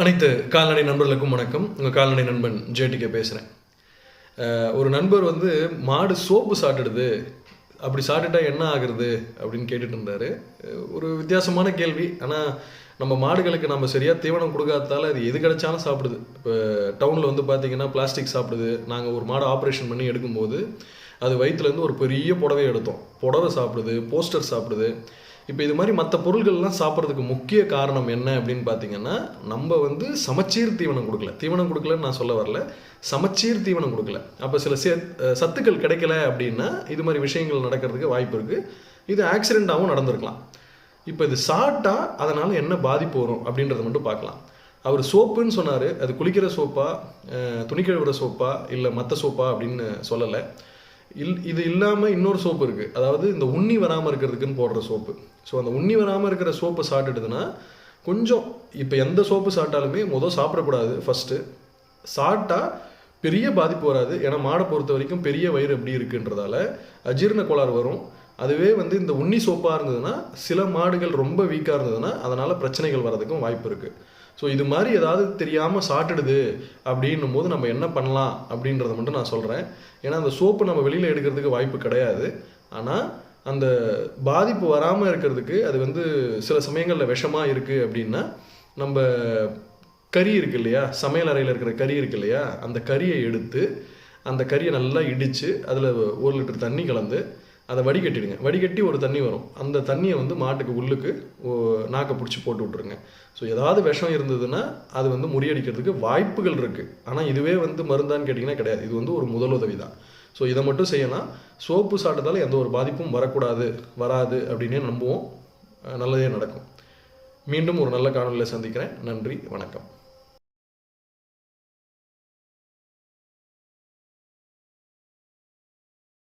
அனைத்து கால்நடை நண்பர்களுக்கும் வணக்கம். உங்கள் கால்நடை நண்பன் ஜேடிகே பேசுகிறேன். ஒரு நண்பர் மாடு சோப்பு சாப்பிடுது, அப்படி சாப்பிட்டுட்டா என்ன ஆகுறது அப்படின்னு கேட்டுட்டு இருந்தார். ஒரு வித்தியாசமான கேள்வி. ஆனால் நம்ம மாடுகளுக்கு நம்ம சரியாக தீவனம் கொடுக்காததால் அது எது கிடைச்சாலும் சாப்பிடுது. இப்போ டவுனில் பார்த்தீங்கன்னா பிளாஸ்டிக் சாப்பிடுது. நாங்கள் ஒரு மாடு ஆப்ரேஷன் பண்ணி எடுக்கும்போது அது வயிற்றுலேருந்து ஒரு பெரிய புடவை எடுத்தோம். புடவை சாப்பிடுது, போஸ்டர் சாப்பிடுது. இப்போ இது மாதிரி மற்ற பொருள்கள்லாம் சாப்பிட்றதுக்கு முக்கிய காரணம் என்ன அப்படின்னு பார்த்தீங்கன்னா, நம்ம சமச்சீர் தீவனம் கொடுக்கல. தீவனம் கொடுக்கலன்னு நான் சொல்ல வரல, சமச்சீர் தீவனம் கொடுக்கல. அப்போ சில சத்துக்கள் கிடைக்கல அப்படின்னா இது மாதிரி விஷயங்கள் நடக்கிறதுக்கு வாய்ப்பு இருக்குது. இது ஆக்சிடெண்ட்டாகவும் நடந்திருக்கலாம். இப்போ இது சாப்பிட்டா அதனால் என்ன பாதிப்பு வரும் அப்படின்றத மட்டும் பார்க்கலாம். அவர் சோப்புன்னு சொன்னார். அது குளிக்கிற சோப்பா, துணி கழுவுற சோப்பா, இல்லை மற்ற சோப்பா அப்படின்னு சொல்லலை. இது இல்லாமல் இன்னொரு சோப்பு இருக்குது. அதாவது இந்த உண்ணி வராமல் இருக்கிறதுக்குன்னு போடுற சோப்பு. ஸோ அந்த உண்ணி வராமல் இருக்கிற சோப்பு சாப்பிட்டுடுதுன்னா கொஞ்சம், இப்போ எந்த சோப்பு சாப்பிட்டாலுமே சாப்பிடக்கூடாது. ஃபஸ்ட்டு சாப்பிட்டா பெரிய பாதிப்பு வராது. ஏன்னா மாடை பொறுத்த வரைக்கும் பெரிய வயிறு எப்படி இருக்குன்றதால அஜீரண கோளாறு வரும். அதுவே இந்த உண்ணி சோப்பாக இருந்ததுன்னா, சில மாடுகள் ரொம்ப வீக்காக இருந்ததுன்னா அதனால் பிரச்சனைகள் வர்றதுக்கும் வாய்ப்பு இருக்குது. ஸோ இது மாதிரி ஏதாவது தெரியாமல் சாப்பிட்டுடுது அப்படின்னும் போது நம்ம என்ன பண்ணலாம் அப்படின்றத மட்டும் நான் சொல்கிறேன். ஏன்னா அந்த சோப்பு நம்ம வெளியில் எடுக்கிறதுக்கு வாய்ப்பு கிடையாது. ஆனால் அந்த பாதிப்பு வராமல் இருக்கிறதுக்கு அது சில சமயங்களில் விஷமாக இருக்குது அப்படின்னா, நம்ம கறி இருக்குது இல்லையா, சமையல் அறையில் இருக்கிற கறி இருக்குது இல்லையா, அந்த கறியை எடுத்து அந்த கறியை நல்லா இடித்து அதில் 1 லிட்டர் தண்ணி கலந்து அதை வடிகட்டிடுங்க. வடிகட்டி ஒரு தண்ணி வரும். அந்த தண்ணியை மாட்டுக்கு உள்ளுக்கு நாக்கை பிடிச்சி போட்டு விட்ருங்க. ஸோ ஏதாவது விஷம் இருந்ததுன்னா அது முறியடிக்கிறதுக்கு வாய்ப்புகள் இருக்குது. ஆனால் இதுவே மருந்தான்னு கேட்டிங்கன்னா கிடையாது. இது ஒரு முதலுதவி தான். ஸோ இதை மட்டும் செய்யலாம். சோப்பு சாப்பிட்டதால எந்த ஒரு பாதிப்பும் வராது அப்படின்னே நம்புவோம். நல்லதே நடக்கும். மீண்டும் ஒரு நல்ல காணொலியில் சந்திக்கிறேன். நன்றி, வணக்கம்.